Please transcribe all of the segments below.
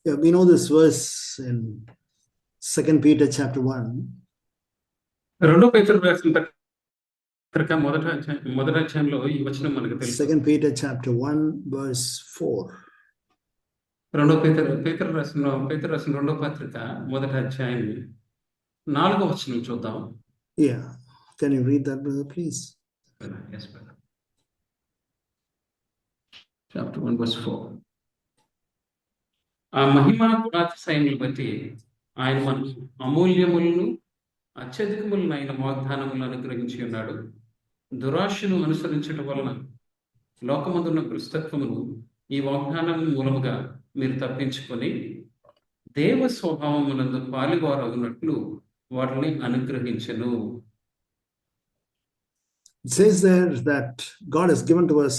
Yeah, we know this verse in 2 Peter chapter 1. రెండో పేతురు రాసిన పత్రిక మొదటి అధ్యాయంలో ఈ వచనం మనకు తెలుసు. 2 Peter chapter 1 verse 4. పేతురు రాసిన రెండో పత్రిక మొదటి అధ్యాయం 4వ వచనం చూద్దాం. Yeah, can you read that, brother, please? Yes, brother. Chapter 1 verse 4. ఆ మహిమా గుణాతిశయములను బట్టి ఆయన మనకు అమూల్యములను అత్యధికములైన వాగ్దానములను అనుగ్రహించి ఉన్నాడు. దురాశను అనుసరించడం వలన లోకమందున్న భ్రష్టత్వమును ఈ వాగ్దానం మూలముగా మీరు తప్పించుకొని దేవ స్వభావమునందు పాలువారగునట్లు వాటిని అనుగ్రహించెను. It says there that God has given to us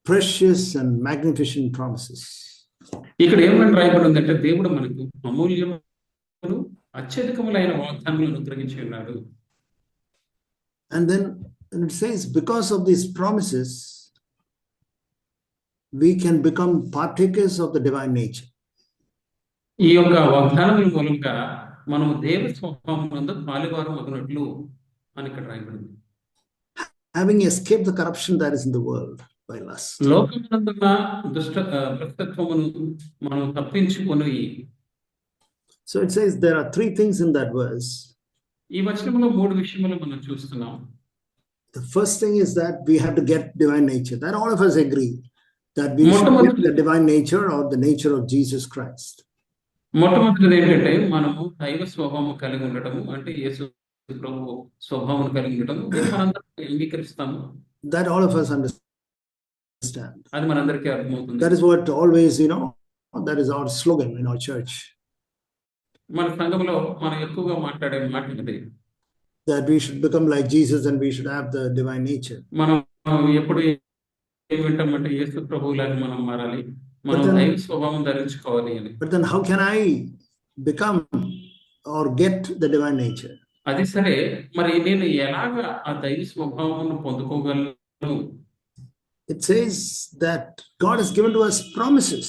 precious and magnificent promises. ఇక్కడ ఏమని రాయబడి ఉందంటే దేవుడు మనకు అమూల్యములు అత్యధికములైన వాగ్దానములను అనుగ్రహించి ఉన్నాడు. And then it says because of these promises we can become partakers of the divine nature. ఈ యొక్క వాగ్దానముల మూలంగా మనము దేవ స్వభావమునందు పాలువారం అగునట్లు అని ఇక్కడ రాయబడింది. Having escaped the corruption that is in the world by lust. లోకమునందున్న భ్రష్టత్వమును మనం తప్పించుకొని. So it says there are three things in that verse. ఈ వచనంలో 3 విషయములు మనం చూస్తున్నాం. The first thing is that we have to get divine nature. That all of us agree that we should get the divine nature or the nature of Jesus Christ. మొట్టమొదటిది ఏంటంటే మనము దైవ స్వభావం కలిగి ఉండటము, అంటే యేసు ప్రభు స్వభావం కలిగి ఉండటము మనందరం అంగీకరిస్తాము. That all of us understand. అది మనందరికీ అర్థమవుతుంది. That is what always, that is our slogan in our church. మన సంఘంలో మనం ఎక్కువగా మాట్లాడే మాట ఇది. That we should become like Jesus and we should have the divine nature. మనం ఎప్పుడు ఏం వింటామంటే యేసు ప్రభువులాగా మనం మారాలి, మనం దైవ స్వభావం ధరించుకోవాలి అని. But then how can I become or get the divine nature? అది సరే, మరి నేను ఎలాగా ఆ దైవ స్వభావాన్ని పొందుకోగలను? It says that God has given to us promises.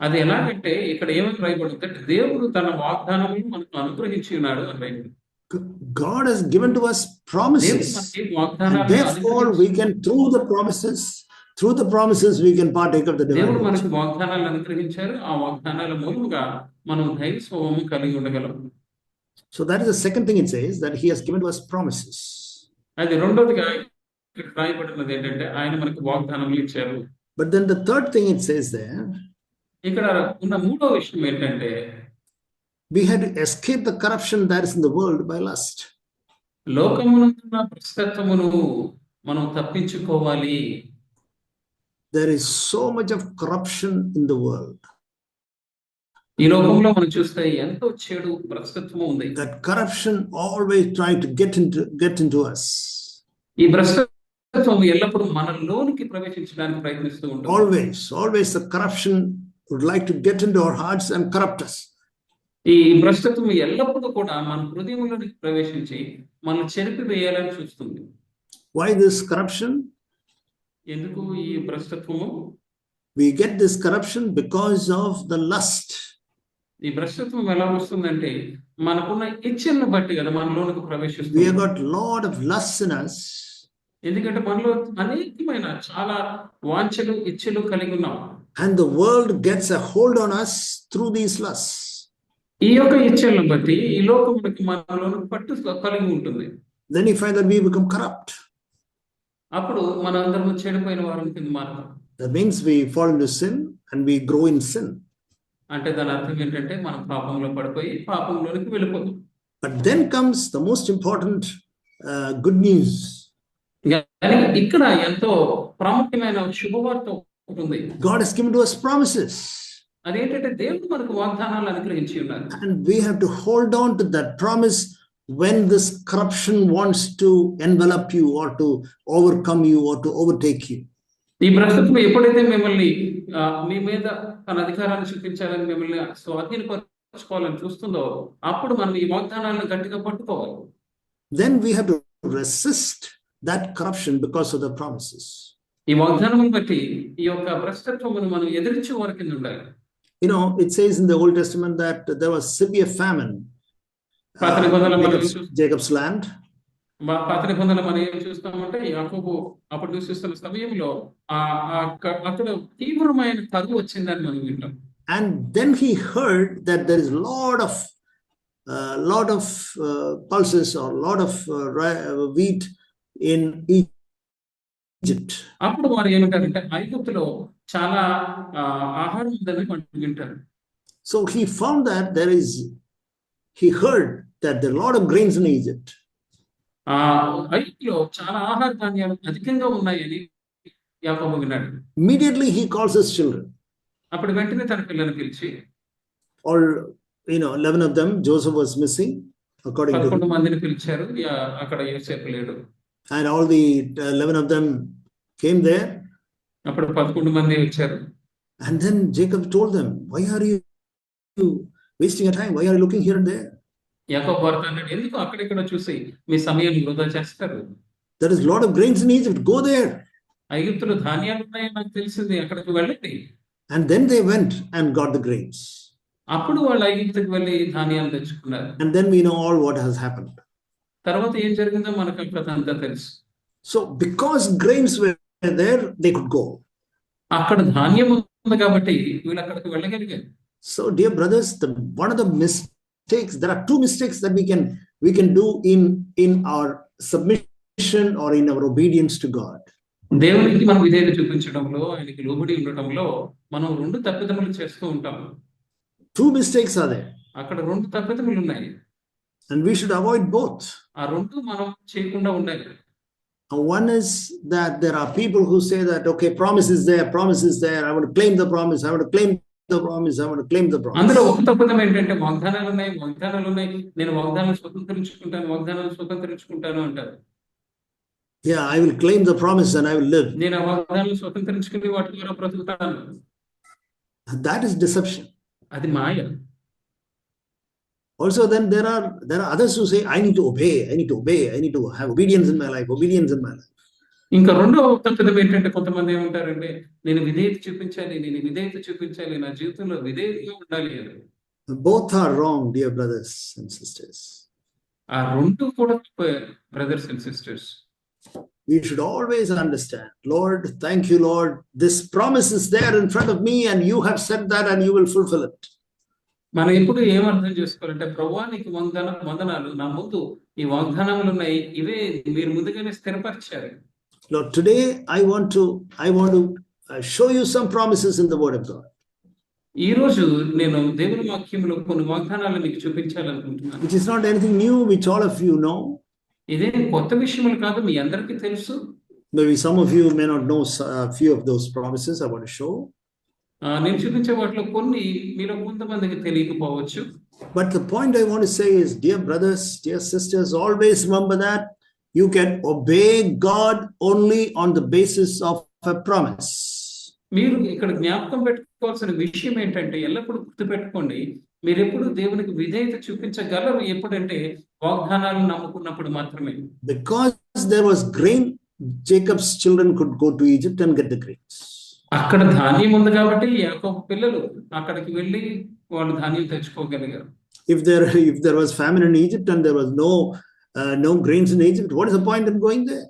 అది ఎలాగంటే ఇక్కడ ఏమని రాయబడిందంటే దేవుడు తన వాగ్దానములను మనకు అనుగ్రహించి ఉన్నాడు అని రాయబడింది. God has given to us promises. And therefore we can through the promises we can partake of the divine nature. దేవుడు మనకు వాగ్దానాలు అనుగ్రహించారు, ఆ వాగ్దానాల మూలముగా మనం దైవ స్వభావం కలిగి ఉండగలం. So that is the second thing it says, that he has given to us promises. అది రెండోదిగా ఇక్కడ రాయబడినది ఏంటంటే ఆయన మనకు వాగ్దానములు ఇచ్చారు. But then the third thing it says there, ఇక్కడ ఉన్న మూడో విషయం ఏంటంటే we had to escape the corruption that is in the world by lust. లోకమునందున్న భ్రష్టత్వమును మనం తప్పించుకోవాలి. There is so much of corruption in the world. ఈ లోకంలో మనం చూస్తే ఎంతో చెడు భ్రష్టత్వము ఉంది. That corruption always trying to get into us. ఈ భ్రష్టత్వము ఎల్లప్పుడూ మనలోనికి ప్రవేశించడానికి ప్రయత్నిస్తూ ఉంటుంది. Always the corruption would like to get into our hearts and corrupt us. ఈ భ్రష్టత్వము ఎల్లప్పుడూ కూడా మన హృదయంలోనికి ప్రవేశించి మనల్ని చెరిపివేయాలని చూస్తుంది. Why this corruption? ఎందుకు ఈ భ్రష్టత్వము? We get this corruption because of the lust. ఈ భ్రష్టత్వం ఎలా వస్తుందంటే మనకున్న ఇచ్చలను బట్టి కదా మనలోనికి ప్రవేశిస్తుంది. We have got lot of lusts in us. ఎందుకంటే మనలో అనేకమైన చాలా వాంఛలు ఇచ్చలు కలిగి ఉన్నాం. And the world gets a hold on us through these lusts. ఈ యొక్క ఇచ్చలను బట్టి ఈ లోకమునికి మనలోని పట్టు కలిగి ఉంటుంది. Then you find that we become corrupt. అప్పుడు మనందరం చెడిపోయిన వారం కింద మారుతాం. That means we fall into sin and we grow in sin. అంటే దాని అర్థం ఏంటంటే మనం పాపంలో పడిపోయి పాపంలోనికి వెళ్ళిపోతాం. But then comes the most important good news. కానీ ఇక్కడ ఎంతో ప్రాముఖ్యమైన శుభవార్త ఉంటుంది. God has given to us promises. అదేంటంటే దేవుడు మనకు వాగ్దానాలు అనుగ్రహించి ఉన్నారు. And we have to hold on to that promise when this corruption wants to envelop you or to overcome you or to overtake you. ఈ భ్రష్టత్వం ఎప్పుడైతే మిమ్మల్ని మీ మీద తన అధికారాన్ని చూపించాలని మిమ్మల్ని స్వాధీనపరచుకోవాలని చూస్తుందో అప్పుడు మనం ఈ వాగ్దానాలను గట్టిగా పట్టుకోవాలి. Then we have to resist that corruption because of the promises. ఈ వాగ్దానమును బట్టి ఈ యొక్క భ్రష్టత్వమును మనం ఎదిరించే వారి కింద ఉండాలి. it says in the Old Testament that there was severe famine పాత నిబంధనలో మనం Jacob's land. పాత నిబంధనలో మనం ఏం చూస్తామంటే యాకోబు అప్పుడు నివసిస్తున్న సమయంలో అక్కడ తీవ్రమైన కరువు వచ్చిందని మనం వింటాం. And then he heard that there is lot of pulses or lot of wheat in Egypt. అప్పుడు వారు ఏమంటారంటే ఐగుప్తులో చాలా ఆహారం ఉందని మనం వింటారు. So he found that he heard that there are a lot of grains in Egypt. ఐగుప్తులో చాలా ఆహార ధాన్యాలు అధికంగా ఉన్నాయని యాకోబు విన్నాడు. Immediately he calls his children. అప్పుడు వెంటనే తన పిల్లల్ని పిలిచి, all 11 of them, Joseph was missing according to 11 మందిని పిలిచారు, అక్కడ యోసేపు లేడు. And all the 11 of them came there. అప్పుడు 11 మంది వచ్చారు. And then Jacob told them, why are you wasting your time? Why are you looking here and there? యాకోబు వారితో అన్నాడు, ఎందుకు అక్కడిక్కడ చూసి మీ సమయం వృధా చేస్తారు? There is a lot of grains in Egypt, go there. ఐగుప్తులో ధాన్యాలు ఉన్నాయని నాకు తెలిసింది, అక్కడికి వెళ్ళండి. And then they went and got the grains. అప్పుడు వాళ్ళు ఐగుప్తుకి వెళ్ళి ధాన్యాలు తెచ్చుకున్నారు. And then we know all what has happened. తర్వాత ఏం జరిగిందో మనకు కథ అంతా తెలుసు. So because grains were there, they could go. అక్కడ ధాన్యం ఉంది కాబట్టి వీళ్ళు అక్కడికి వెళ్ళగలిగారు. So dear brothers, one of the mistakes, there are two mistakes that we can do in our submission or in our obedience to God. దేవునికి మనం విధేయత చూపించడంలో, ఆయనకి లోబడి ఉండటంలో మనం 2 తప్పిదములు చేస్తూ ఉంటాం. Two mistakes are there. అక్కడ 2 తప్పిదములు ఉన్నాయి. And we should avoid both. ఆ 2 మనం చేయకుండా ఉండాలి. One is that there are people who say that, okay, promise is there, I want to claim the promise, I want to claim the promise, I want to claim the promise. అందులో ఒక తప్పిదం ఏంటంటే వాగ్దానాలు ఉన్నాయి, నేను వాగ్దానాలు స్వతంత్రించుకుంటాను అంటారు. Yeah, I will claim the promise and I will live. నేను ఆ వాగ్దానాలు స్వతంత్రించుకుని వాటి ద్వారా బ్రతుకుతాను. That is deception. అది మాయ. Also then there are others who say, I need to obey, I need to have obedience in my life. ఇంకా రెండో తప్పిదం ఏంటంటే కొంతమంది ఏమంటారంటే నేను విధేయత చూపించాలి, నా జీవితంలో విధేయతగా ఉండాలి అని. Both are wrong, dear brothers and sisters. ఆ 2 కూడా brothers and sisters. We should always understand, Lord, thank you, Lord, this promise is there in front of me and you have said that and you will fulfill it. మనం ఎప్పుడు ఏం అర్థం చేసుకోవాలంటే ప్రభువా నీకు వందనాలు, నా ముందు ఈ వాగ్దానములు ఉన్నాయి, ఇవే మీరు ముందుగానే స్థిరపరిచారు. Lord, today I want to show you some promises in the word of God. ఈ రోజు నేను దేవుని వాక్యంలో కొన్ని వాగ్దానాలను మీకు చూపించాలనుకుంటున్నాను. Which is not anything new, which all of you know. ఇదే కొత్త విషయములు కాదు, మీ అందరికీ తెలుసు. Maybe some of you may not know a few of those promises I want to show. నేను చూపించే వాటిలో కొన్ని మీలో కొంతమందికి తెలియకపోవచ్చు. But the point I want to say is, dear brothers, dear sisters, always remember that you can obey God only on the basis of a promise. మీరు ఇక్కడ జ్ఞాపకం పెట్టుకోవాల్సిన విషయం ఏంటంటే, ఎల్లప్పుడూ గుర్తుపెట్టుకోండి, మీరు ఎప్పుడు దేవునికి విధేయత చూపించగలరు ఎప్పుడంటే వాగ్దానాలు నమ్ముకున్నప్పుడు మాత్రమే. Because there was grain, Jacob's children could go to Egypt and get the grains. అక్కడ ధాన్యం ఉంది కాబట్టి యాకోబు పిల్లలు అక్కడికి వెళ్ళి వాళ్ళు ధాన్యం తెచ్చుకోగలిగారు. If there was famine in Egypt and there was no grains in Egypt, what is the point in going there?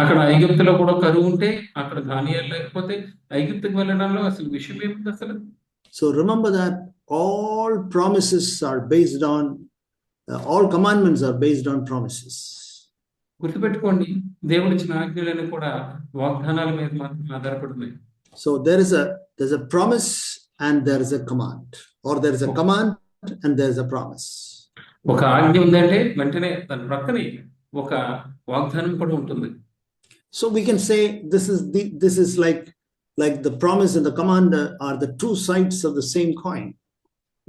అక్కడ ఐగుప్తులో కూడా కరువు ఉంటే, అక్కడ ధాన్యాలు లేకపోతే ఐగుప్తుకు వెళ్ళడంలో అసలు విషయం ఏముంది అసలు? So remember that all promises are based on all commandments are based on promises. గుర్తుపెట్టుకోండి, దేవుడిచ్చిన ఆజ్ఞలను కూడా వాగ్దానాల మీద మాత్రమే ఆధారపడి ఉన్నాయి. So there's a promise and there is a command, or there is a command and there is a promise. ఒక ఆజ్ఞ ఉందంటే వెంటనే దాని ప్రక్కనే ఒక వాగ్దానం కూడా ఉంటుంది. So we can say this is like the promise and the command are the two sides of the same coin.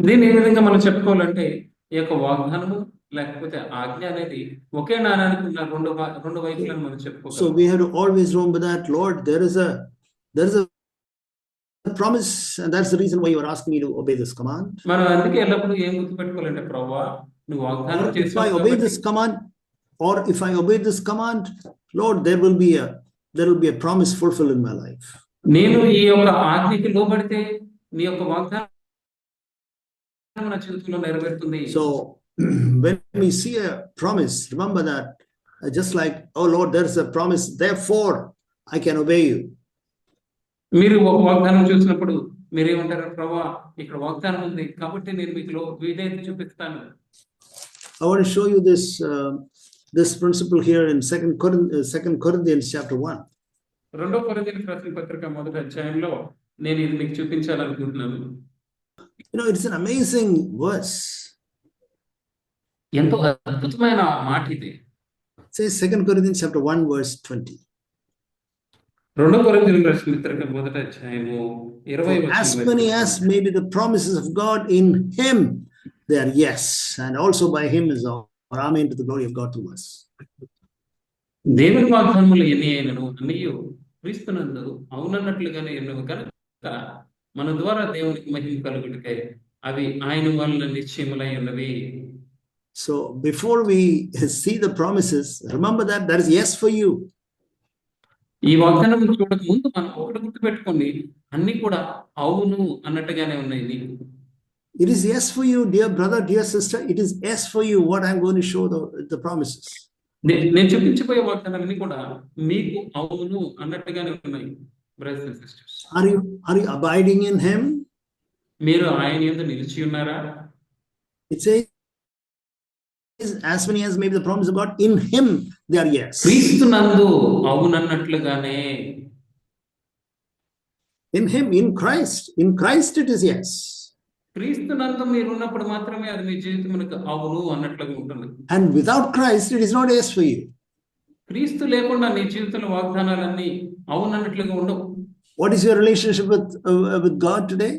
దీన్ని ఏ విధంగా మనం చెప్పుకోవాలంటే, ఈ యొక్క వాగ్దానము లేకపోతే ఆజ్ఞ అనేది ఒకే నాణానికి ఉన్న రెండు వైపులను మనం చెప్పుకోవాలి. So we have to always remember that, Lord, there is a promise, and that's the reason why you are asking me to obey this command. మనం అందుకే ఎల్లప్పుడూ ఏం గుర్తుపెట్టుకోవాలంటే, ప్రభువా నువ్వు వాగ్దానం చేసావు, if I obey this command, or if I obey this command, Lord, there will be a promise fulfilled in my life. నేను ఈ యొక్క ఆజ్ఞకి లోబడితే నీ యొక్క వాగ్దానం నా జీవితంలో నెరవేరుతుంది. So when we see a promise, remember that just like, oh Lord, there is a promise, therefore I can obey you. మీరు ఒక వాగ్దానం చూసినప్పుడు మీరేమంటారు? ప్రభువా, ఇక్కడ వాగ్దానం ఉంది కాబట్టి నేను మీకు విధేయత చూపిస్తాను. I want to show you this principle here in 2 Corinthians chapter 1. 2 కొరింథీయులకు రాసిన పత్రిక 1వ అధ్యాయంలో నేను ఇది మీకు చూపించాలనుకుంటున్నాను. You know, it's an amazing verse. ఎంతో అద్భుతమైన మాట ఇది. Say 2 Corinthians chapter 1 verse 20. 2 కొరింథీయులకు రాసిన పత్రిక 1వ అధ్యాయము 20వ As many as may be the promises of God in him, they are yes, and also by him is our amen to the glory of God through us. దేవుని వాగ్దానములు ఎన్ని అయినను అన్నీయు క్రీస్తునందు అవునన్నట్లుగానే ఎన్నో కనుక మన ద్వారా దేవునికి మహిమ కలుగుటకై అవి ఆయన వలన నిశ్చయములై ఉన్నవి. So before we see the promises, remember that there is yes for you. ఈ వాగ్దానం చూడక ముందు మనం ఒకటి గుర్తుపెట్టుకోండి, అన్ని కూడా అవును అన్నట్టుగానే ఉన్నాయి నీకు. It is yes for you, dear brother, dear sister. It is yes for you what I'm going to show the promises. నేను చూపించబోయే వాగ్దానాలన్నీ కూడా మీకు అవును అన్నట్టుగానే ఉన్నాయి. Brothers and sisters, Are you abiding in him? మీరు ఆయన యందు నిలిచి ఉన్నారా? It says, as many as may be the promise of God in him, they are yes. క్రీస్తునందు అవునన్నట్లుగానే. In him, in Christ it is yes. క్రీస్తునందు మీరు ఉన్నప్పుడు మాత్రమే అది మీ జీవితమునకు అవును అన్నట్లుగా ఉంటుంది. And without Christ, it is not yes for you. క్రీస్తు లేకుండా నీ జీవితంలో వాగ్దానాలన్నీ అవును అన్నట్లుగా ఉండవు. What is your relationship with God today?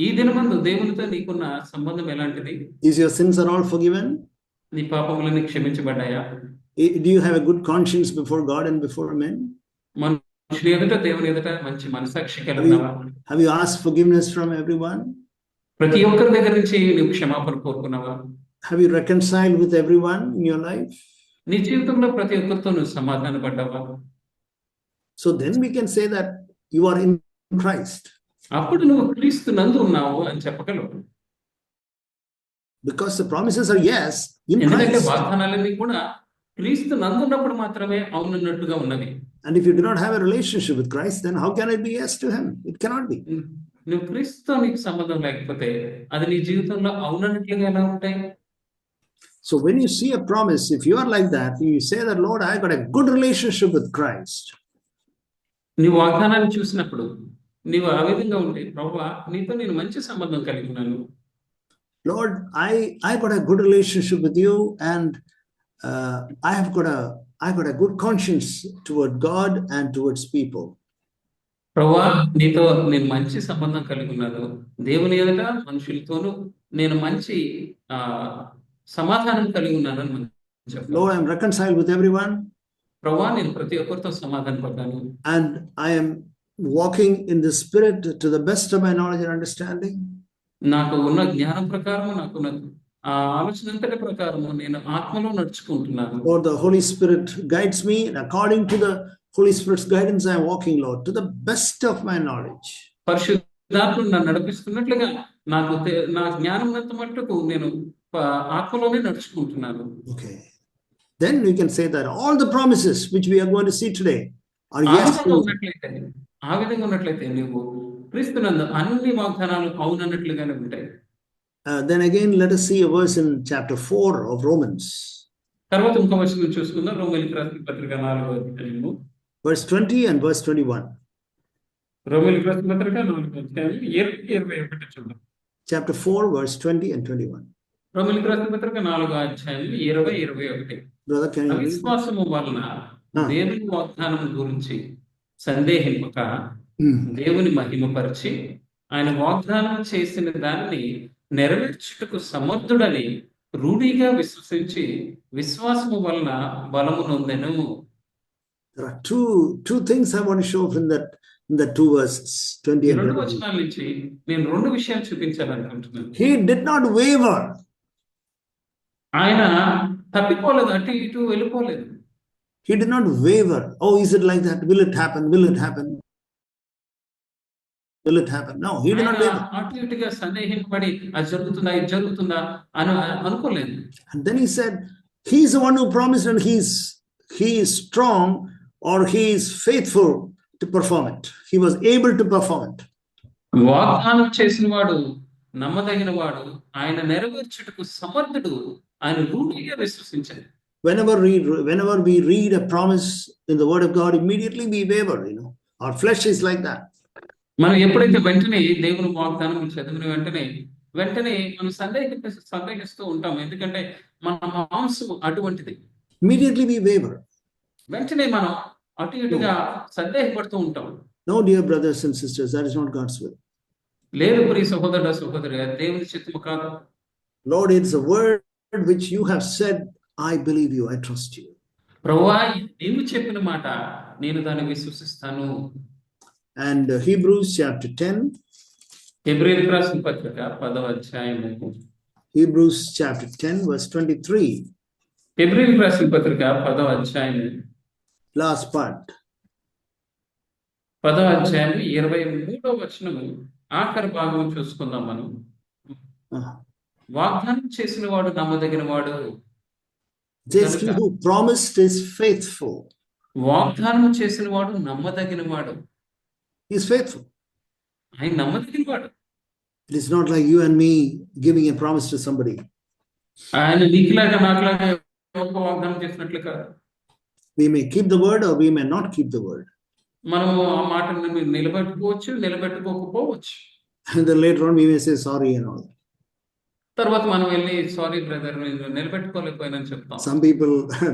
ఈ దినమందు దేవునితో నీకున్న సంబంధం ఎలాంటిది? Is your sins are all forgiven? నీ పాపములన్నీ క్షమించబడ్డాయా? Do you have a good conscience before God and before men? మనుషుల ఎదుట దేవుని ఎదుట మంచి మనసాక్షి కలిగి ఉన్నావా? Have you asked forgiveness from everyone? ప్రతి ఒక్కరి దగ్గర నుంచి నువ్వు క్షమాపణ కోరుకున్నావా? Have you reconciled with everyone in your life? నీ జీవితంలో ప్రతి ఒక్కరితో నువ్వు సమాధాన పడ్డావా? So then we can say that you are in Christ. అప్పుడు నువ్వు క్రీస్తు నందు ఉన్నావు అని చెప్పగలవు. Because the promises are yes in ఎందుకంటే Christ. వాగ్దానాలన్నీ కూడా క్రీస్తు నందు ఉన్నప్పుడు మాత్రమే అవునన్నట్టుగా ఉన్నవి. And if you do not have a relationship with Christ, then how can it be yes to him? It cannot be. నువ్వు క్రీస్తుతో నీకు సంబంధం లేకపోతే అది నీ జీవితంలో అవునన్నట్లుగా ఎలా ఉంటాయి? So when you see a promise, if you are like that, you say that, Lord, I got a good relationship with Christ. నీవు వాగ్దానాన్ని చూసినప్పుడు నీవు ఆ విధంగా ఉంటే, ప్రభువా నీతో నేను మంచి సంబంధం కలిగి ఉన్నాను. Lord, I got a good relationship with you, and I got a good conscience toward God and towards people. ప్రభువా నీతో నేను మంచి సంబంధం కలిగి ఉన్నాను. దేవుని ఎదుట మనుషులతోనూ నేను మంచి సమాధానం కలిగి ఉన్నానని మనం చెప్పాలి. Lord, I am reconciled with everyone. ప్రభువా నేను ప్రతి ఒక్కరితో సమాధాన పడ్డాను. And I am walking in the Spirit to the best of my knowledge and understanding. నాకు ఉన్న జ్ఞానం ప్రకారము, నాకున్న ఆలోచన అంతటి ప్రకారము నేను ఆత్మలో నడుచుకుంటున్నాను. Lord, the Holy Spirit guides me, and according to the Holy Spirit's guidance, I am walking, Lord, to the best of my knowledge. పరిశుద్ధాత్ముడు నన్ను నడిపిస్తున్నట్లుగా నా జ్ఞానం అంత మట్టుకు నేను ఆత్మలోనే నడుచుకుంటున్నాను. Okay. Then we can say that all the promises which we are going to see today are yes. ఆ విధంగా ఉన్నట్లయితే నువ్వు క్రీస్తునందు అన్ని వాగ్దానాలు అవునన్నట్లుగానే ఉంటాయి. Then again, let us see a verse in chapter 4 of Romans. తర్వాత ఇంకో వచనం చూసుకుందాం. రోమీయులకు రాసిన పత్రిక 4వ అధ్యాయము verse 20 and verse 21. రోమీయులకు రాసిన పత్రిక 4వ అధ్యాయం 21 చూద్దాం. Chapter 4 verse 20 and 21. రోమీయులకు రాసిన పత్రిక 4వ అధ్యాయం 20-21. Brother, can you read? విశ్వాసము వలన దేవుని వాగ్దానం గురించి సందేహింపక దేవుని మహిమపరిచి ఆయన వాగ్దానం చేసిన దాన్ని నెరవేర్చుటకు సమర్థుడని రూఢిగా విశ్వసించి విశ్వాసము వలన బలము నొందెను. There are two things I want to show from in the two verses 20 and 21. వచనాల నుంచి నేను రెండు విషయాలు చూపించాలనుకుంటున్నాను. He did not waver. ఆయన తప్పిపోలేదు, అటు ఇటు వెళ్ళిపోలేదు. He did not waver. Oh, is it like that? Will it happen? Will it happen? will it happen? No, he did not ఆయన waver. అటు ఇటుగా సందేహింపబడి అది జరుగుతుందా ఇది జరుగుతుందా అని అనుకోలేదు. And then he said, he's the one who promised, and he is strong, or he is faithful to perform it. He was able to perform it. వాగ్దానం చేసిన వాడు నమ్మదగిన వాడు, ఆయన నెరవేర్చుటకు సమర్థుడు, ఆయన రూఢిగా విశ్వసించాడు. Whenever we read a promise in the word of God, immediately we waver, our flesh is like that. మనం ఎప్పుడైతే వెంటనే దేవుని వాగ్దానం చదివిన వెంటనే మనం సందేహిస్తూ ఉంటాం. ఎందుకంటే మన మాంసం అటువంటిది. Immediately we waver. వెంటనే మనం అటు ఇటుగా సందేహపడుతూ ఉంటాం. No, dear brothers and sisters, that is not God's will. లేదు ప్రియ సహోదరుడా సహోదరుడా, దేవుని చిత్తము కాదు. Lord, it's a word which you have said. I believe you. I trust you. ప్రభువా, నీవు చెప్పిన మాట నేను దాన్ని విశ్వసిస్తాను. And Hebrews chapter 10. హెబ్రీయులకు రాసిన పత్రిక 10వ అధ్యాయము. Hebrews chapter 10 verse 23. హెబ్రీయులకు రాసిన పత్రిక 10వ అధ్యాయము. Last part. 10వ అధ్యాయము 23వ వచనము ఆఖరి భాగం చూసుకుందాం మనం. వాగ్దానం చేసిన వాడు నమ్మదగిన వాడు. He who promised is faithful. వాగ్దానం చేసిన వాడు నమ్మదగిన వాడు. He is faithful. ఆయన నమ్మదగిన వాడు. It is not like you and me giving a promise to somebody. ఆయన నీకులాగా నాకులాగా ఒక వాగ్దానం చేసినట్లు కాదు. We may keep the word or we may not keep the word. మనము ఆ మాటను నిలబెట్టుకోవచ్చు, నిలబెట్టుకోకపోవచ్చు. And then later on we may say sorry and all. తర్వాత మనం వెళ్ళి సారీ బ్రదర్ నేను నిలబెట్టుకోలేకపోయినని చెప్తాం. Some people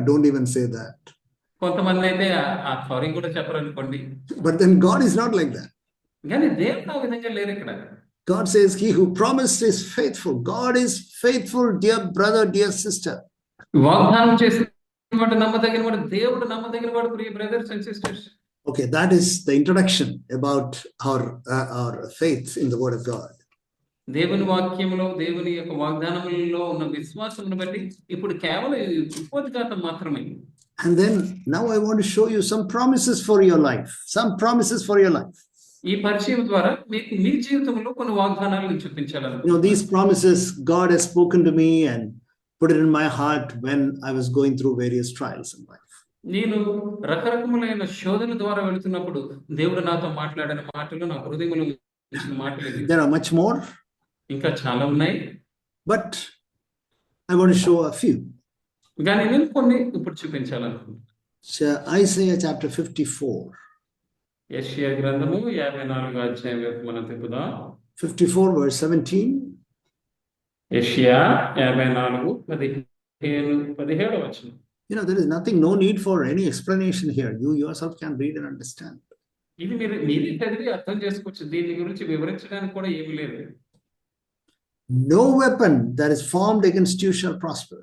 don't even say that. కొంతమంది అయితే ఆ సారీ కూడా చెప్పరనుకోండి. But then God is not like that. కానీ దేవుడు ఆ విధంగా లేరు ఇక్కడ. God says he who promised is faithful. God is faithful, dear brother, dear sister. వాగ్దానం చేసిన వాడు నమ్మదగిన వాడు, దేవుడు నమ్మదగిన వాడు ప్రియ brothers and sisters. Okay, that is the introduction about our faith in the word of God. దేవుని వాక్యంలో దేవుని యొక్క వాగ్దానములలో ఉన్న విశ్వాసమును బట్టి ఇప్పుడు కేవలం ఉపోద్ఘాతం మాత్రమే. And then now I want to show you some promises for your life. Some promises for your life. ఈ పరిచయం ద్వారా మీకు మీ జీవితంలో కొన్ని వాగ్దానాలను చూపించాలని. These promises God has spoken to me and put it in my heart when I was going through various trials in life. నేను రకరకములైన శోధన ద్వారా వెళుతున్నప్పుడు దేవుడు నాతో మాట్లాడిన మాటలు నా హృదయంలో ఉంచిన మాటలు. There are much more. ఇంకా చాలా ఉన్నాయి. But I want to show a few. కానీ నేను కొన్ని ఇప్పుడు చూపించాలనుకుంటున్నాను. Isaiah chapter 54. యెషయా గ్రంథము 54వ అధ్యాయం వైపు మనం తిప్పుదాం. 54 verse 17. యెషయా 54:17 వచనం. There is nothing, no need for any explanation here. You yourself can read and understand. ఇది మీరే చదివి అర్థం చేసుకోవచ్చు. దీని గురించి వివరించడానికి కూడా ఏమీ లేదు. No weapon that is formed against you shall prosper.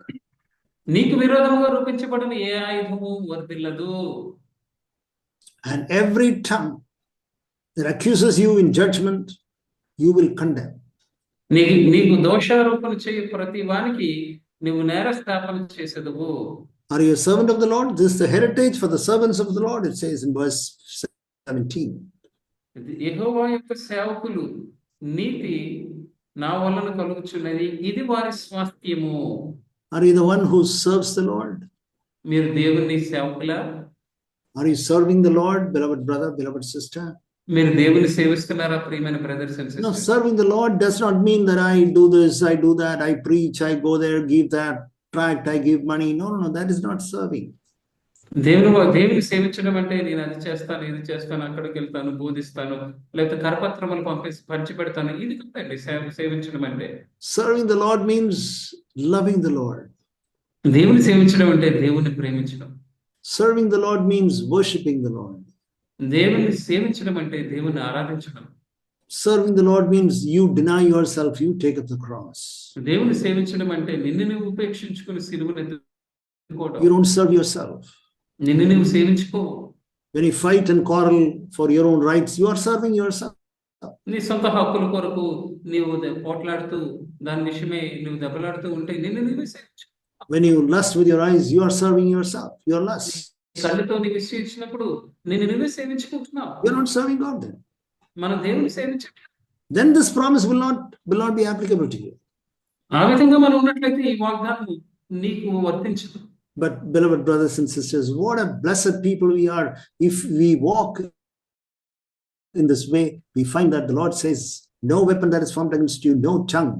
నీకు విరోధముగా రూపించబడిన ఏ ఆయుధము వర్ధిల్లదు. And every tongue that accuses you in judgment, you will condemn. నీకు దోషారోపణ చేయు ప్రతి వానికి నువ్వు నేరస్థాపన చేసేదవు. Are you a servant of the Lord? This is the heritage for the servants of the Lord, it says in verse 17. యెహోవా యొక్క సేవకులు నీతి నా వలన కలుగుచున్నది, ఇది వారి స్వాస్థ్యము. Are you the one who serves the Lord? మీరు దేవుని సేవకులా? Are you serving the Lord, beloved brother, beloved sister? మీరు దేవుని సేవిస్తున్నారా ప్రియమైన brothers and No, sisters? serving the Lord does not mean that I do this, I do that, I preach, I go there, give that tract, I give money. No, that is not serving. దేవుని సేవించడం అంటే నేను అది చేస్తాను, ఇది చేస్తాను, అక్కడికి వెళ్తాను, బోధిస్తాను, లేకపోతే కరపత్రములు పంచి పెడతాను. ఇది కాదండి సేవించడం అంటే. Serving the Lord means loving the Lord. దేవుని సేవించడం అంటే దేవుని ప్రేమించడం. Serving the Lord means worshiping the Lord. దేవుని సేవించడం అంటే దేవుని ఆరాధించడం. Serving the Lord means you deny yourself, you take up the cross. దేవుని సేవించడం అంటే నిన్ను నువ్వు ఉపేక్షించుకుని సిలువను ఎత్తుకోవడం. You don't serve yourself. నిన్ను నువ్వు సేవించుకో. When you fight and quarrel for your own rights, you are serving yourself. నీ సొంత హక్కుల కొరకు నీవు పోట్లాడుతూ దాని విషయమే నువ్వు దెబ్బలాడుతూ ఉంటే నిన్ను నువ్వే సేవించుకో. When you lust with your eyes, you are serving yourself, your lust. కళ్ళతో నీవు ఇచ్చినప్పుడు నిన్ను నువ్వే సేవించుకుంటున్నావు. You are not serving God then. మనం దేవుని సేవించట్లేదు. then this promise will not be applicable to you. ఆ విధంగా మనం ఉన్నట్లయితే ఈ వాగ్దానం నీకు వర్తించదు. But beloved brothers and sisters, what a blessed people we are if we walk in this way. We find that the Lord says, no weapon that is formed against you, no tongue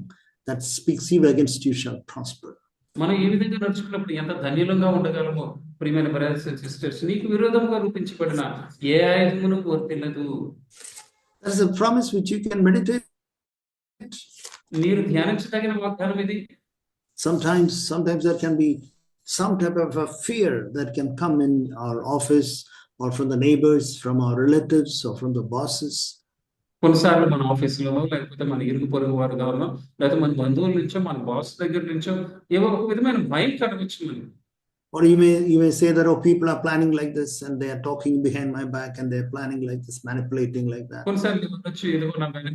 that speaks evil against you shall prosper. మనం ఈ విధంగా నడుచుకున్నప్పుడు ఎంత ధన్యులంగా ఉండగలమో ప్రియమైన brothers and sisters. నీకు విరోధంగా రూపించబడిన ఏ ఆయుధమునకు వర్తిల్లదు. That is a promise which you can meditate. మీరు ధ్యానించదగిన వాగ్దానం ఇది. Sometimes there can be some type of a fear that can come in our office or from the neighbors, from our relatives or from the bosses. కొన్నిసార్లు మన ఆఫీసులోనో లేకపోతే మన ఇరుగు పొరుగు వారి ద్వారానో లేకపోతే మన బంధువుల నుంచో మన బాస్ దగ్గర నుంచో ఏవో ఒక విధమైన భయం కలగవచ్చు మనకి. Or you may say that, oh, people are planning like this and they are talking behind my back and they are planning like this, manipulating like that. కొన్నిసార్లు ఏదో నా మీద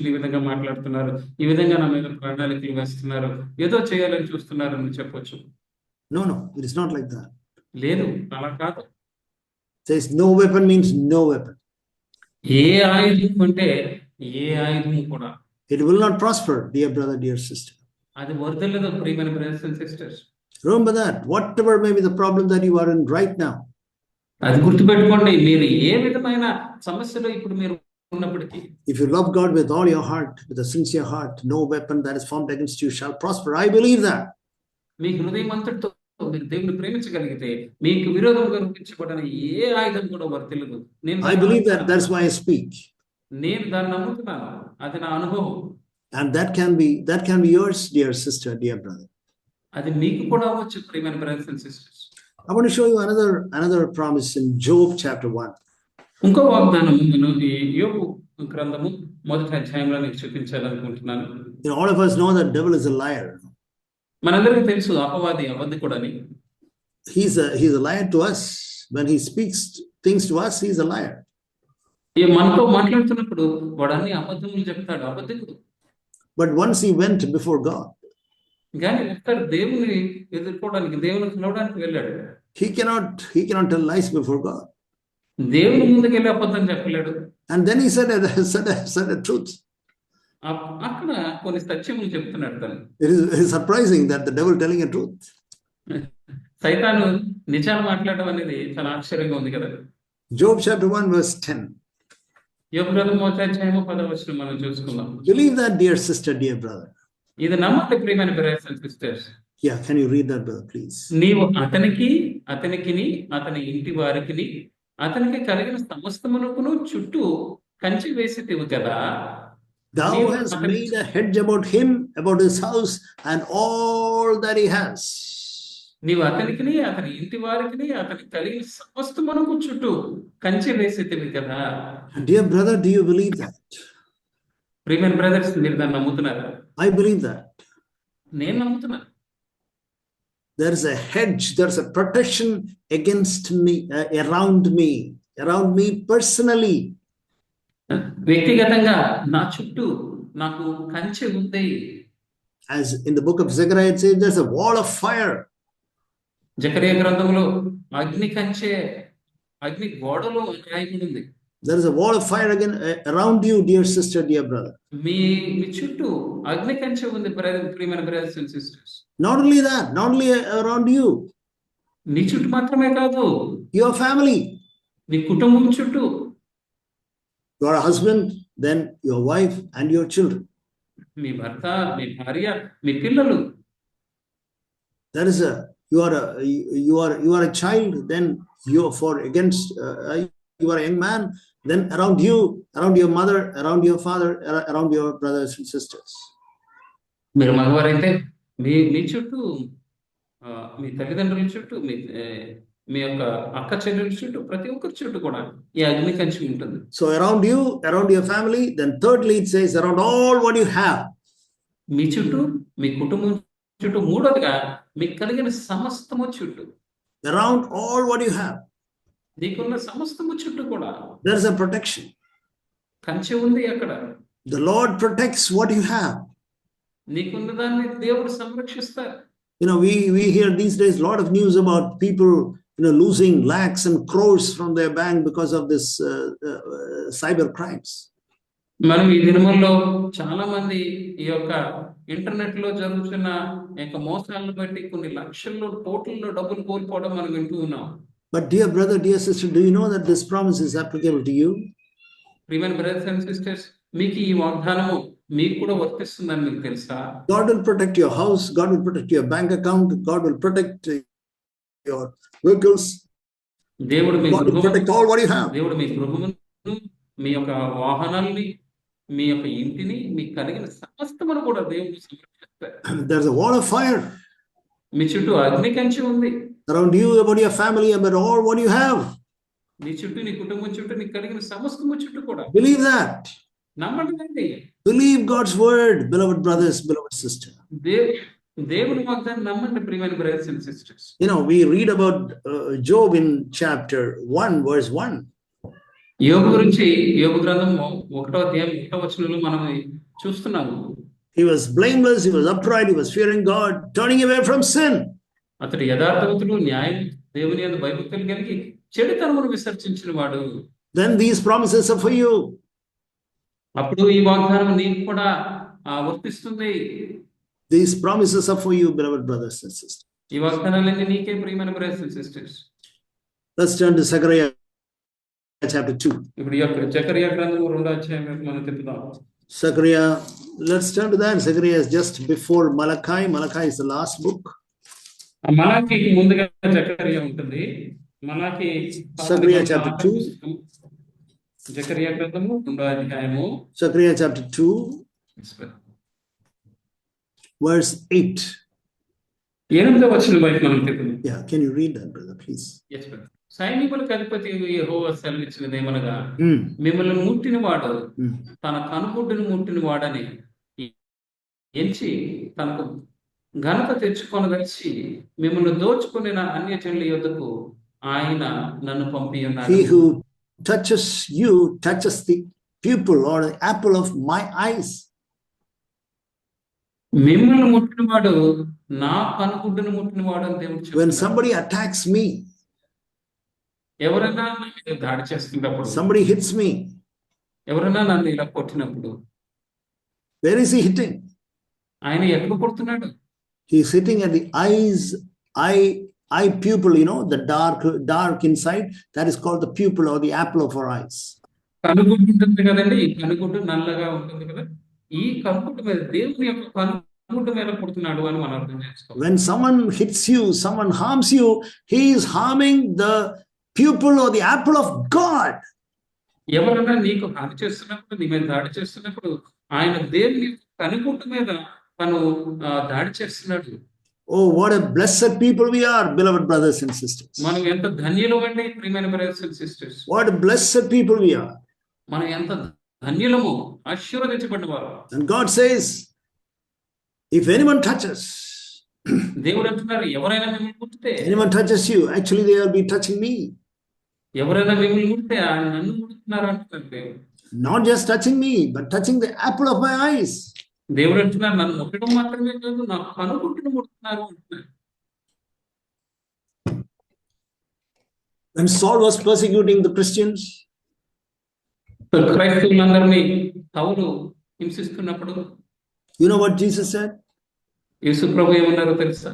ఈ విధంగా మాట్లాడుతున్నారు, ఈ విధంగా నా మీద ప్రణాళికలు వేస్తున్నారు, ఏదో చేయాలని చూస్తున్నారు అని చెప్పొచ్చు. No, it is not like that. లేదు, అలా కాదు. Says no weapon means no weapon. ఏ ఆయుధం అంటే ఏ ఆయుధం కూడా. It will not prosper, dear brother, dear sister. అది వర్ధిల్లదు ప్రియమైన brothers and sisters. Remember that whatever may be the problem that you are in right now. అది గుర్తుపెట్టుకోండి, మీరు ఏ విధమైన సమస్యలో ఇప్పుడు మీరు ఉన్నప్పటికీ. If you love God with all your heart, with a sincere heart, no weapon that is formed against you shall prosper. I believe that. మీ హృదయం అంతటితో మీరు దేవుని ప్రేమించగలిగితే మీకు విరోధంగా రూపించబడిన ఏ ఆయుధం కూడా వర్తిల్లదు. I believe that. That's why I speak. నేను దాన్ని నమ్ముతున్నాను, అది నా అనుభవం. And that can be yours, dear sister, dear brother. అది మీకు కూడా అవ్వచ్చు ప్రియమైన brothers and sisters. I want to show you another promise in Job chapter 1. ఇంకో వాగ్దానం నేను ఈ యోబు గ్రంథము 1వ అధ్యాయంలో మీకు చూపించాలనుకుంటున్నాను. All of us know that devil is a liar. మనందరికీ తెలుసు అపవాది అబద్ధికుడని. He's a liar to us. When he speaks things to us, he's a liar. మనతో మాట్లాడుతున్నప్పుడు వాడు అన్ని అబద్ధములు చెప్తాడు, అబద్ధికుడు. But once he went before God, కానీ ఒక్కరు దేవుని ఎదుర్కోవడానికి, దేవుని కలవడానికి వెళ్ళాడు. He cannot tell lies before God. దేవుని ముందుకు వెళ్ళి అబద్ధం చెప్పలేడు. And then he said a truth. అక్కడ కొన్ని సత్యములు చెప్తున్నాడు తను. It is surprising that the devil telling a truth. సైతాను నిజాలు మాట్లాడడం అనేది చాలా ఆశ్చర్యంగా ఉంది కదా. Job chapter 1 verse 10. యోబు గ్రంథం 1వ అధ్యాయం 10వ వచనం మనం చూసుకుందాం. Believe that, dear sister, dear brother. ఇది నమ్మండి ప్రియమైన brothers and sisters. Yeah, can you read that, brother, please? నీవు అతనికిని అతని ఇంటి వారికిని అతనికి కలిగిన సమస్తమునకును చుట్టూ కంచె వేసితివి కదా. Thou hast made a hedge about him, about his house, and all that he has. నీవు అతనికిని అతని ఇంటి వారికిని అతనికి కలిగిన సమస్తమునకు చుట్టూ కంచె వేసితివి కదా. Dear brother, do you believe that? ప్రియమైన బ్రదర్స్, మీరు దాన్ని నమ్ముతున్నారా? I believe that. నేను నమ్ముతున్నాను. There is a hedge, there is a protection against me, around me personally. వ్యక్తిగతంగా నా చుట్టూ నాకు కంచె ఉంది. As in the book of Zechariah it says, there's a wall of fire. Zechariah గ్రంథంలో అగ్ని కంచె, అగ్ని గోడలో రాయబడి ఉంది. There is a wall of fire again around you, dear sister, dear brother. మీ చుట్టూ అగ్ని కంచె ఉంది ప్రియమైన brothers and sisters. Not only that, not only around you. నీ చుట్టూ మాత్రమే కాదు, your family. నీ కుటుంబం చుట్టూ. Your husband, then your wife and your children. మీ భర్త, మీ భార్య, మీ పిల్లలు. That is you are a child, then you are a young man, then around you, around your mother, around your father, around your brothers and sisters. మీరు మగవారైతే మీ చుట్టూ, మీ తల్లిదండ్రుల చుట్టూ, మీ యొక్క అక్క చెల్లెల చుట్టూ, ప్రతి ఒక్కరి చుట్టూ కూడా ఈ అగ్ని కంచె ఉంటుంది. So around you, around your family, then thirdly it says around all what you have. మీ చుట్టూ, మీ కుటుంబం చుట్టూ, మూడోదిగా మీకు కలిగిన సమస్తము చుట్టూ. Around all what you have. నీకున్న సమస్తము చుట్టూ కూడా there is a protection. కంచె ఉంది అక్కడ. The Lord protects what you have. నీకున్న దాన్ని దేవుడు సంరక్షిస్తారు. We hear these days a lot of news about people losing lakhs and crores from their bank because of this cyber crimes. మనం ఈ దినముల్లో చాలా మంది ఈ యొక్క ఇంటర్నెట్ లో జరుగుతున్న ఈ యొక్క మోసాలను బట్టి కొన్ని లక్షల్లో కోట్లలో డబ్బులు కోల్పోవడం మనం వింటూ ఉన్నాం. But dear brother, dear sister, do you know that this promise is applicable to you? ప్రియమైన బ్రదర్స్ అండ్ సిస్టర్స్, మీకు ఈ వాగ్దానము మీకు కూడా వర్తిస్తుందని మీకు తెలుసా? God will protect your house, God will protect your bank account, God will protect your vehicles, దేవుడు మీ God will గృహము, protect all what you have. దేవుడు మీ గృహమును, మీ యొక్క వాహనాల్ని, మీ యొక్క ఇంటిని, మీకు కలిగిన సమస్తమును కూడా దేవుడు సమర్పిస్తారు. There's a wall of fire మీ చుట్టూ అగ్ని కంచె ఉంది. around you, about your family, about all what you have. నీ చుట్టూ, నీ కుటుంబం చుట్టూ, నీకు కలిగిన సమస్తము చుట్టూ కూడా. Believe that. నమ్మండి. Believe God's word, beloved brothers, beloved sister. దేవుని వాగ్దానం నమ్మండి ప్రియమైన brothers and sisters. You know, we read about Job in chapter 1, verse 1. యోబు గురించి యోబు గ్రంథం 1వ అధ్యాయం 1వ వచనంలో మనం చూస్తున్నాము. He was blameless, he was upright, he was fearing God, turning away from sin. అతడు యథార్థవంతుడు, న్యాయం, దేవుని యందు భయభక్తులు కలిగి చెడుతనమును విసర్జించిన వాడు. Then these promises are for you. అప్పుడు ఈ వాగ్దానం నీకు కూడా వర్తిస్తుంది. These promises are for you, beloved brothers and sisters. ఈ వాగ్దానాలన్నీ నీకే ప్రియమైన brothers and sisters. Let's turn to Zechariah chapter 2. ఇప్పుడు ఈ యొక్క జకర్యా గ్రంథం 2వ అధ్యాయం మనం తిప్పుదాం. Zechariah, let's turn to that. Zechariah is just before Malachi. Malachi is the last book. మలాకీకి ముందుగా జకర్యా ఉంటుంది. Malachi Zechariah chapter 2. జకర్యా గ్రంథము 2వ అధ్యాయము. Zechariah chapter 2, verse 8. 8వ వచనం వైపు మనం తిప్పుదాం. Yeah, can you read that, brother, please? Yes, brother. సైనికులకు అధిపతి యెహోవా సెలవిచ్చినదేమనగా, మిమ్మల్ని ముట్టిన వాడు తన కనుగుడ్డును ముట్టిన వాడని ఎంచి తనకు ఘనత తెచ్చుకొనదలిచి మిమ్మల్ని దోచుకునిన అన్యజనుల యొద్దకు ఆయన నన్ను పంపి ఉన్నాడు. He who touches you touches the pupil or the apple of my eyes. మిమ్మల్ని ముట్టిన వాడు నా కనుగుడ్డును ముట్టిన వాడు అని దేవుడు When చెప్తున్నాడు. somebody attacks me, ఎవరైనా నా మీద దాడి చేస్తున్నప్పుడు, somebody hits me, ఎవరైనా నన్ను ఇలా కొట్టినప్పుడు, where is he hitting? ఆయన ఎక్కడ కొడుతున్నాడు? He's hitting at the eye pupil, you know, the dark inside. That is called the pupil or the apple of our eyes. కనుగుడ్డు ఉంటుంది కదండి, ఈ కనుగుడ్డు నల్లగా ఉంటుంది కదా, ఈ కనుగుడ్డు మీద దేవుని యొక్క కనుగుడ్డు మీద కొడుతున్నాడు అని మనం అర్థం చేసుకోవాలి. When someone hits you, someone harms you, he is harming the pupil or the apple of God. ఎవరైనా నీకు హాని చేస్తున్నప్పుడు, నీ మీద దాడి చేస్తున్నప్పుడు, ఆయన దేవుని కనుగుడ్డు మీద తను దాడి చేస్తున్నాడు. Oh, what a blessed people we are, beloved brothers and sisters. మనం ఎంత ధన్యులమండి ప్రియమైన brothers and sisters. What a blessed people we are. మనం ఎంత ధన్యులము, ఆశీర్వదించబడినవారు. And God says, if anyone touches, దేవుడు అంటున్నారు, ఎవరైనా మిమ్మల్ని ముట్టితే, anyone touches you, actually they will be touching me. ఎవరైనా మిమ్మల్ని ముట్టితే ఆయన నన్ను ముడుతున్నారు అంటున్నారు దేవుడు. Not just touching me, but touching the apple of my eyes. దేవుడు అంటున్నారు, నన్ను ముట్టడం మాత్రమే కాదు, నా కనుగుడ్డును ముడుతున్నారు అంటున్నారు. When Saul was persecuting the Christians, క్రైస్తవులందరినీ Saul హింసిస్తున్నప్పుడు, you know what Jesus said? యేసు ప్రభు ఏమన్నారో తెలుసా?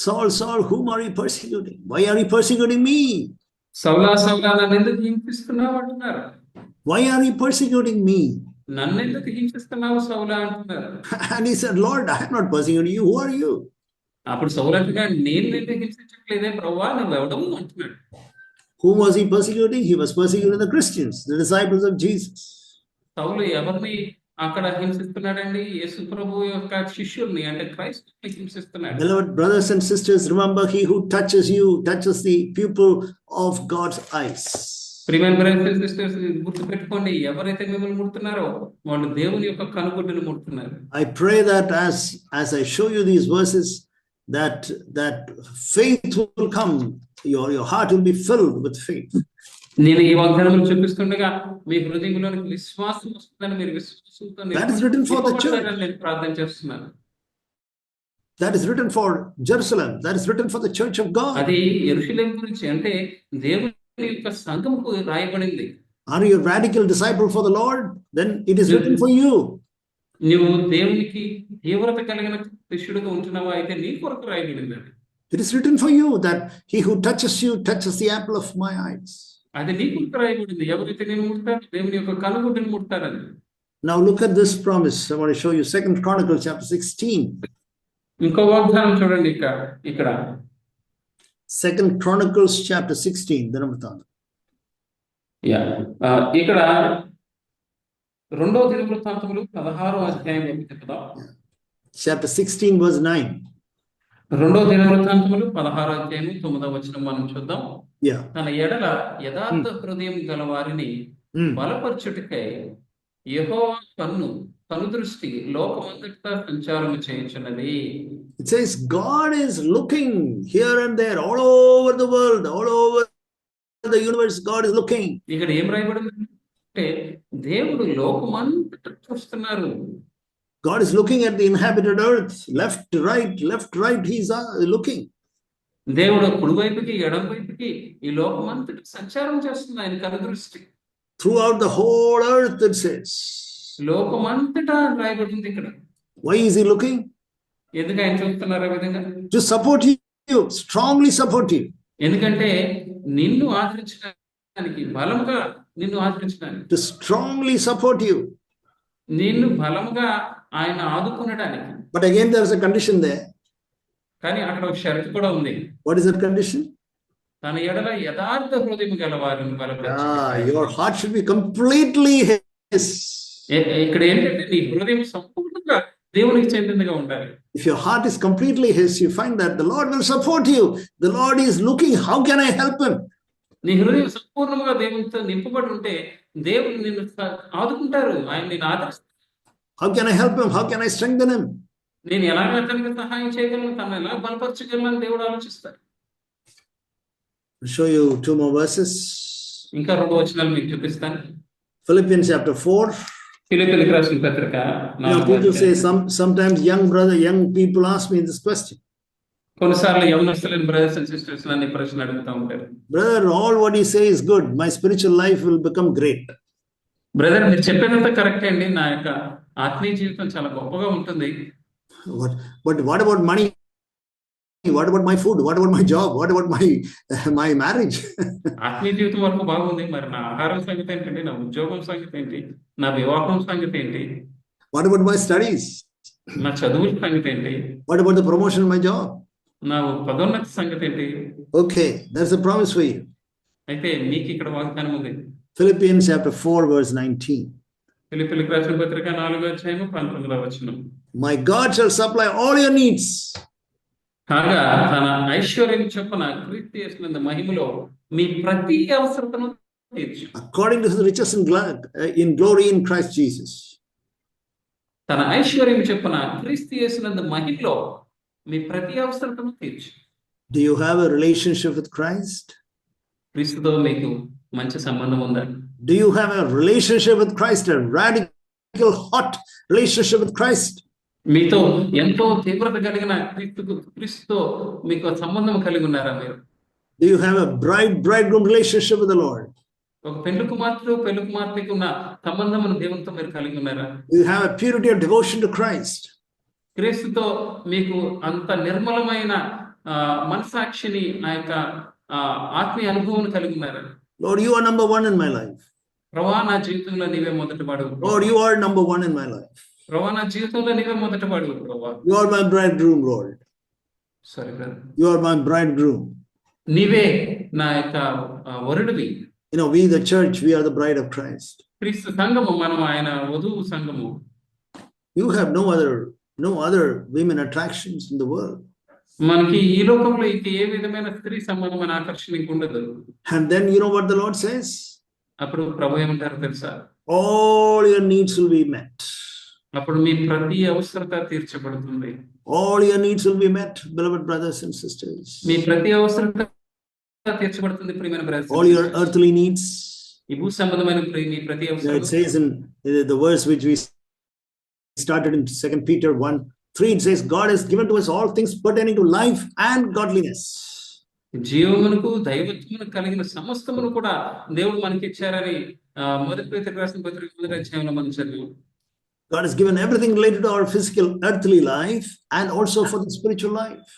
Saul, Saul, whom are you persecuting? Why are you persecuting me? సౌలా సౌలా నన్ను ఎందుకు హింసిస్తున్నావు అంటున్నారు. Why are you persecuting me? నన్ను ఎందుకు హింసిస్తున్నావు సౌలా అంటున్నారు. And he said, Lord, I am not persecuting you. Who are you? అప్పుడు సౌలు అంటున్నాడు, నేను నిన్ను హింసించట్లేదే ప్రభువా, నువ్వు ఎవడము అంటున్నాడు. Whom was he persecuting? He was persecuting the Christians, the disciples of Jesus. సౌలు ఎవరిని అక్కడ హింసిస్తున్నాడండి? యేసు ప్రభు యొక్క శిష్యుల్ని, అంటే క్రైస్తవుల్ని హింసిస్తున్నాడు. Beloved brothers and sisters, remember, he who touches you touches the pupil of God's eyes. ప్రియమైన బ్రదర్స్ అండ్ సిస్టర్స్, గుర్తు పెట్టుకోండి, ఎవరైతే మిమ్మల్ని ముడుతున్నారో వాళ్ళు దేవుని యొక్క కనుగుడ్డును ముడుతున్నారు. I pray that as I show you these verses, that faith will come, your heart will be filled with faith. నేను ఈ వాగ్దానం చూపిస్తుండగా మీ హృదయంలోనికి విశ్వాసం వస్తుందని మీరు విశ్వాసంతో That is written for the church. నేను ప్రార్థన చేస్తున్నాను. That is written for Jerusalem. That is written for the church of God. అది యెరూషలేము గురించి, అంటే దేవుని యొక్క సంఘముకు రాయబడింది. Are you a radical disciple for the Lord? Then it is written for you. నువ్వు దేవునికి తీవ్రత కలిగిన శిష్యుడిగా ఉంటున్నావా అయితే నీ కొరకు రాయబడింది. It is written for you that he who touches you touches the apple of my eyes. అది నీ కొరకు రాయబడింది. ఎవరైతే నేను ముడతారో దేవుని యొక్క కనుగుడ్డును ముడతారని. Now look at this promise. I want to show you 2 Chronicles chapter 16. ఇంకో వాగ్దానం చూడండి ఇక్కడ 2 Chronicles chapter 16. ఇక్కడ 2వ దినవృత్తాంతములు 16వ అధ్యాయం చెప్తాం. Chapter 16 verse 9. 2వ దినవృత్తాంతములు 16వ అధ్యాయం 9వ వచనం మనం చూద్దాం. తన ఎడల యథార్థ హృదయం గల వారిని బలపరచుటకై యెహోవా కనుదృష్టి లోకమంతటా సంచారము చేయుచున్నది. It says God is looking here and there, all over the world, all over the universe. God is looking. ఇక్కడ ఏం రాయబడింది అంటే దేవుడు లోకమంతటా చూస్తున్నారు. God is looking at the inhabited earth, left, right, he's looking. దేవుడు కుడివైపుకి ఎడమ వైపుకి ఈ లోకమంతటా సంచారం చేస్తుంది ఆయన కనుదృష్టి. Throughout the whole earth, it says. లోకమంతటా రాయబడింది ఇక్కడ. Why is he looking? ఎందుకు ఆయన చూస్తున్నారు ఆ విధంగా? To support you, strongly support you. ఎందుకంటే నిన్ను ఆదరించడానికి, బలంగా నిన్ను ఆదరించడానికి. To strongly support you. నిన్ను బలంగా ఆయన ఆదుకునడానికి. But again there is a condition there. కానీ అక్కడ ఒక షరతు కూడా ఉంది. What is that condition? తన ఎడల యథార్థ హృదయం గల వారిని బలపరచు. Your heart should be completely his. ఇక్కడ ఏంటంటే నీ హృదయం సంపూర్ణంగా దేవునికి చెందినదిగా ఉండాలి. If your heart is completely his, you find that the Lord will support you. The Lord is looking, how can I help him? నీ హృదయం సంపూర్ణంగా దేవునితో నింపబడి ఉంటే దేవుడు నిన్ను ఆదుకుంటారు, ఆయన నిన్ను ఆదరిస్తారు. How can I help him? How can I strengthen him? నేను ఎలాగ అతనికి సహాయం చేయగలను, తనను ఎలా బలపరచగలను అని దేవుడు ఆలోచిస్తారు. I'll show you 2 more verses. ఇంకా 2 వచనాలు మీకు చూపిస్తాను. Philippians chapter 4. ఫిలిప్పీయులకు రాసిన పత్రిక 4వ people say sometimes young people ask me this question. కొన్నిసార్లు యవనస్తులైన బ్రదర్స్ అండ్ సిస్టర్స్ నన్ను ఈ ప్రశ్న అడుగుతూ ఉంటారు. Brother, all what you say is good. My spiritual life will become great. Brother, మీరు చెప్పేదంతా కరెక్టే అండి, నా యొక్క ఆత్మీయ జీవితం చాలా గొప్పగా ఉంటుంది. But what about money? What about my food? What about my job? What about my marriage? ఆత్మీయ జీవితం వరకు బాగుంది, మరి నా ఆహారం సంగతి ఏంటండి, నా ఉద్యోగం సంగతి ఏంటి, నా వివాహం సంగతి ఏంటి, What about my studies? నా చదువుల సంగతి ఏంటి, What about the promotion in my job? నా పదోన్నతి సంగతి ఏంటి? Okay, there's a promise for you. అయితే మీకు ఇక్కడ వాగ్దానం ఉంది. Philippians chapter 4 verse 19. ఫిలిప్పీయులకు రాసిన పత్రిక 4వ అధ్యాయం 19వ వచనం. My God shall supply all your needs. కాగా తన ఐశ్వర్యం చొప్పున క్రీస్తు యేసునందు మహిమలో మీ ప్రతి అవసరతను తీర్చు. According to his riches in glory in Christ Jesus. తన ఐశ్వర్యం చొప్పున క్రీస్తు యేసునందు మహిమలో మీ ప్రతి అవసరతను తీర్చు. Do you have a relationship with Christ? క్రీస్తుతో మీకు మంచి సంబంధం ఉందా? Do you have a relationship with Christ, a radical hot relationship with Christ? మీతో ఎంతో తీవ్రత కలిగిన క్రీస్తుతో మీకు సంబంధం కలిగి ఉన్నారా మీరు? Do you have a bridegroom relationship with the Lord? ఒక పెళ్లి కుమార్తెకు ఉన్న సంబంధమును దేవునితో మీరు కలిగి ఉన్నారా? Do you have a purity of devotion to Christ? క్రీస్తుతో మీకు అంత నిర్మలమైన మనసాక్షిని, ఆ యొక్క ఆత్మీయ అనుభవం కలిగి ఉన్నారా? Lord, you are number 1 in my life. ప్రభువా, నా జీవితంలో నీవే మొదటి వాడు. Lord, you are number 1 in my life. ప్రభువా, నా జీవితంలో నీవే మొదటి వాడు. ప్రభువా, you are my bridegroom, Lord. Sorry brother, you are my bridegroom. నీవే నా యొక్క వరుడివి. You know, we the church, we are the bride of Christ. క్రీస్తు సంఘము, మనం ఆయన వధువు సంఘము. You have no other women attractions in the world. మనకి ఈ లోకంలో ఇక ఏ విధమైన స్త్రీ సంబంధమైన ఆకర్షణ ఉండదు. And then you know what the Lord says? అప్పుడు ప్రభు ఏమంటారు తెలుసా? All your needs will be met. అప్పుడు మీ ప్రతి అవసరత తీర్చబడుతుంది. All your needs will be met, beloved brothers and sisters. మీ ప్రతి అవసరత తీర్చబడుతుంది ప్రియమైన brothers. All your earthly needs. ఈ భూ సంబంధమైన మీ ప్రతి అవసరత. It says in the verse which we started in 2 Peter 1:3, it says God has given to us all things pertaining to life and godliness. జీవమునకు దైవత్వమునకు కలిగిన సమస్తమును కూడా దేవుడు మనకి ఇచ్చారని మొదటి పేతురు రాసిన పత్రిక మొదటి అధ్యాయంలో మనం చదివాం. God has given everything related to our physical, earthly life and also for the spiritual life.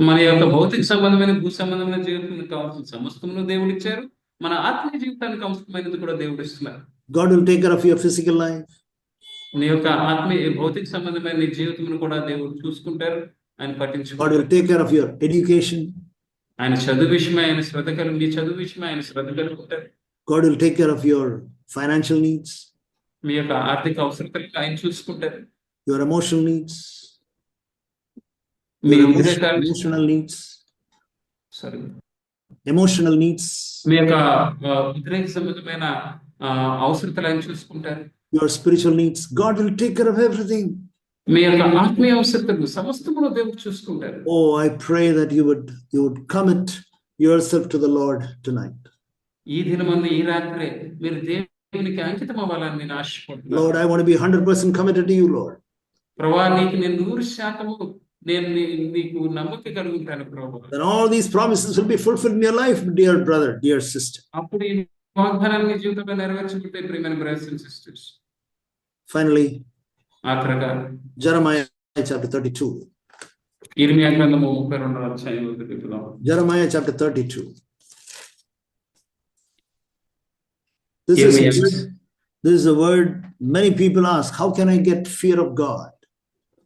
మన యొక్క భౌతిక సంబంధమైన భూ సంబంధమైన జీవితానికి కావాల్సిన సమస్తమును దేవుడు ఇచ్చారు. మన ఆత్మీయ జీవితానికి అవసరమైనది కూడా దేవుడు ఇస్తున్నారు. God will take care of your physical life. నీ యొక్క ఆత్మీయ భౌతిక సంబంధమైన నీ జీవితమును కూడా దేవుడు చూసుకుంటారు. ఆయన God పట్టించుకుంటారు. will take care of your education. ఆయన చదువు విషయమై ఆయన శ్రద్ధ కలిగి, నీ చదువు విషయమై ఆయన శ్రద్ధ కలుగుతారు. God will take care of your financial needs, మీ యొక్క ఆర్థిక అవసరతలకు ఆయన చూసుకుంటారు. your emotional needs, me your ఉద్రేకాలు, emotional needs, sorry, emotional needs, మీ యొక్క ఉద్రేక సంబంధమైన అవసరతలు ఆయన చూసుకుంటారు. your spiritual needs. God will take care of everything. మీ యొక్క ఆత్మీయ అవసరతలు సమస్తమును దేవుడు చూసుకుంటారు. Oh, I pray that you would commit yourself to the Lord tonight. ఈ దినమందు ఈ రాత్రే మీరు దేవునికి అంకితం అవ్వాలని నేను ఆశపడుతున్నాను. Lord, I want to be 100% committed to you, Lord. ప్రభువా, నీకు నేను 100% నేను నీకు నమ్మక కలుగుతాను ప్రభువా. Then all these promises will be fulfilled in your life, dear brother, dear sister. అప్పుడు ఈ వాగ్దానాన్ని నీ జీవితంలో నెరవేర్చబడతాయి ప్రియమైన brothers and sisters. Finally, ఆఖరగా Jeremiah chapter 32. ఇర్మియా గ్రంథము 32వ అధ్యాయం చదువుదాం. Jeremiah chapter 32. Irmiah. This is a word many people ask, how can I get fear of God?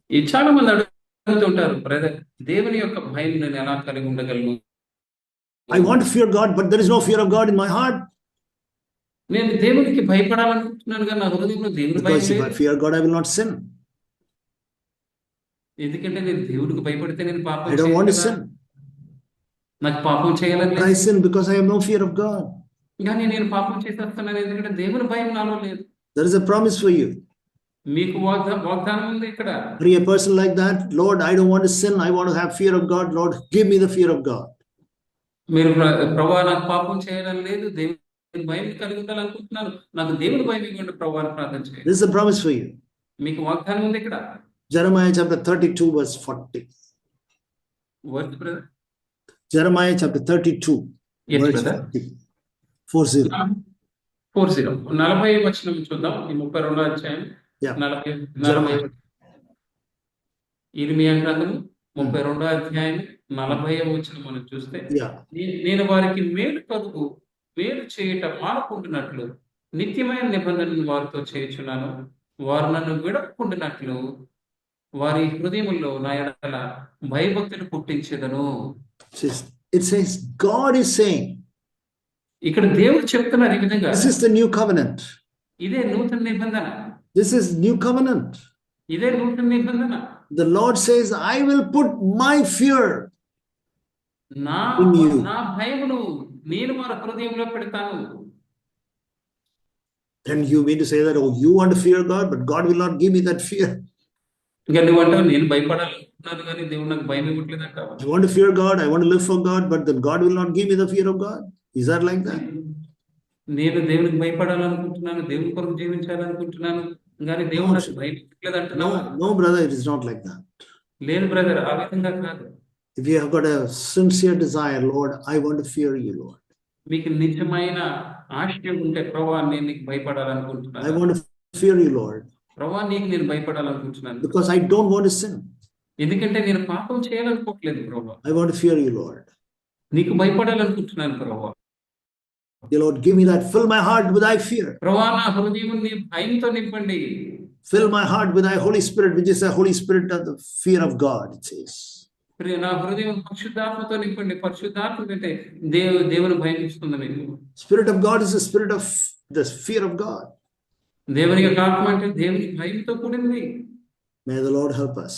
ఈ చాలా మంది అడుగుతుంటారు, బ్రదర్, దేవుని యొక్క భయం నేను ఎలా కలిగి ఉండగలను? I want to fear God, but there is no fear of God in my heart. నేను దేవునికి భయపడాలనుకుంటున్నాను కానీ నా హృదయంలో దేవుని భయం Because if I లేదు. fear God, I will not sin. ఎందుకంటే నేను దేవుడికి భయపడితే నేను పాపం I don't want to చేయను కదా. sin. నాకు పాపం చేయాలని But I లేదు. sin because I have no fear of God. కానీ నేను పాపం చేసేస్తున్నాను ఎందుకంటే దేవుని భయం నాలో లేదు. There is a promise for you. మీకు వాగ్దానం ఉంది ఇక్కడ. Be a person like that. Lord, I don't want to sin. I want to have fear of God. Lord, give me the fear of God. మీరు ప్రభువా నాకు పాపం చేయాలని లేదు, దేవుని భయం కలిగి ఉండాలనుకుంటున్నాను, నాకు దేవుని భయం ఇవ్వండి ప్రభువా అని ప్రార్థన చేయండి. This is a promise for you. మీకు వాగ్దానం ఉంది ఇక్కడ. Jeremiah chapter 32 verse 40. Word brother. Jeremiah chapter 32 Yes, verse brother. 40. 40. 40 వచనం చూద్దాం. ఈ 32వ అధ్యాయం Yeah. 40 ఇర్మియా గ్రంథము 32వ అధ్యాయం 40వ వచనం మనం చూస్తే, Yeah. నేను వారికి మేలు చేయుట మానుకుంటున్నట్లు నిత్యమైన నిబంధనను వారితో చేయుచున్నాను, వారు నన్ను విడవకుండానట్లు వారి హృదయములో నా ఎడల భయభక్తులు పుట్టించేదను. It says God is saying, ఇక్కడ దేవుడు చెప్తున్నారు ఈ విధంగా, this is the new covenant. ఇదే నూతన నిబంధన, This is new covenant. ఇదే నూతన నిబంధన. The Lord says, I will put my fear నా in you. నా భయమును నేను వారి హృదయంలో పెడతాను. Then you mean to say that, oh, you want to fear God, but God will not give me that fear. ఇంకా నువ్వు అంటావు నేను భయపడాలనుకుంటున్నాను కానీ దేవుడు నాకు భయం ఇవ్వట్లేదు అంటావా? I want to fear God, I want to live for God, but then God will not give me the fear of God. Is that like that? నేను దేవునికి భయపడాలనుకుంటున్నాను, దేవుని కొరకు జీవించాలనుకుంటున్నాను కానీ దేవుడు నాకు భయం ఇవ్వట్లేదు అంటున్నావా? No, brother, it is not like that. లేదు బ్రదర్, ఆ విధంగా కాదు. If you have got a sincere desire, Lord, I want to fear you, Lord. మీకు నిజమైన ఆశయం ఉంటే, ప్రభువా నేను నీకు I భయపడాలనుకుంటున్నాను, want to fear you, Lord, ప్రభువా నీకు నేను భయపడాలనుకుంటున్నాను, because I don't want to sin. ఎందుకంటే నేను పాపం చేయాలనుకోవట్లేదు ప్రభువా, I want to fear you, Lord. నీకు భయపడాలనుకుంటున్నాను ప్రభువా. Dear Lord, give me that. Fill my heart with thy fear. ప్రభువా నా హృదయం నీ భయంతో నింపండి. Fill my heart with thy Holy Spirit, which is the Holy Spirit of the fear of God, it says. నా హృదయం పరిశుద్ధాత్మతో నింపండి. పరిశుద్ధాత్మ అంటే దేవుని భయం ఇస్తుంది మీకు. Spirit of God is the spirit of the fear of God. దేవుని యొక్క ఆత్మ అంటే దేవుని భయంతో కూడింది. May the Lord help us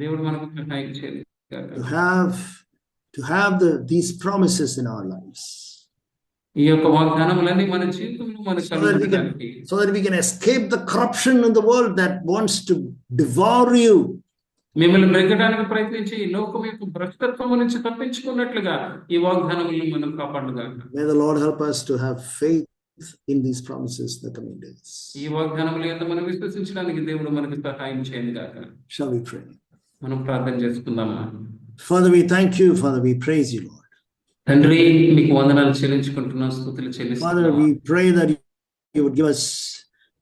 దేవుడు మనకు సహాయం చేయాలి to have these promises in our lives, ఈ యొక్క వాగ్దానములన్నీ మన జీవితంలో మనకు కలుగుతాయి, so that we can escape the corruption in the world that wants to devour you. మిమ్మల్ని బ్రతకడానికి ప్రయత్నించి ఈ లోకం యొక్క భ్రష్టత్వం నుంచి తప్పించుకున్నట్లుగా ఈ వాగ్దానములను మనం కాపాడుగాక. May the Lord help us to have faith in these promises in the coming days. ఈ వాగ్దానములు ఎంత మనం విశ్వసించడానికి దేవుడు మనకు సహాయం చేయను గాక. Shall we pray? మనం ప్రార్థన చేసుకుందామా. Father, we thank you. Father, we praise you, Lord. తండ్రి మీకు వందనాలు చెల్లించుకుంటున్నాం, స్తుతులు Father, చెల్లిస్తున్నాం. we pray that you would give us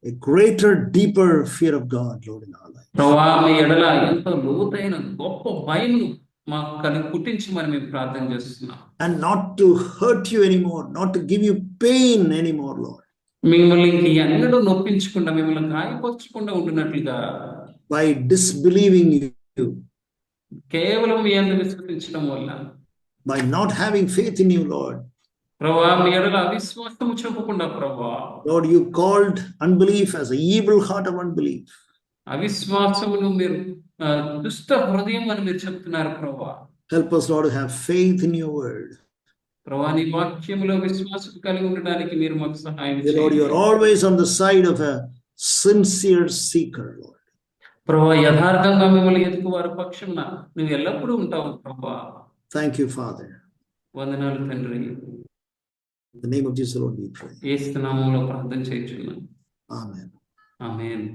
a greater, deeper fear of God, Lord, in our life. ప్రభువా మీ ఎడల ఎంతో లోతైన గొప్ప భయమును మాకు కలిగి పుట్టించమని మేము ప్రార్థన చేస్తున్నాం. And not to hurt you anymore, not to give you pain anymore, Lord. మిమ్మల్ని ఇంక ఎన్నడూ నొప్పించకుండా మిమ్మల్ని గాయపరచకుండా ఉంటున్నట్లుగా by disbelieving you, కేవలం మీ యందు విశ్వసించడం వల్ల, by not having faith in you, Lord. ప్రభువా మీ ఎడల అవిశ్వాసము చూపకుండా ప్రభువా, Lord, you called unbelief as an evil heart of unbelief. అవిశ్వాసమును మీరు దుష్ట హృదయం అని మీరు చెప్తున్నారు ప్రభువా. Help us, Lord, to have faith in your word. ప్రభువా నీ వాక్యములో విశ్వాసం కలిగి ఉండడానికి మీరు మాకు సహాయం Lord, you చేయండి. are always on the side of a sincere seeker, Lord. ప్రభువా యథార్థంగా మిమ్మల్ని ఎదుగు వారి పక్షమున నువ్వు ఎల్లప్పుడూ ఉంటావు ప్రభువా. Thank you, Father. వందనాలు తండ్రి. In the name of Jesus, Lord, we pray. యేసు నామములో ప్రార్థన చేయుచున్నాను. Amen. ఆమేన్.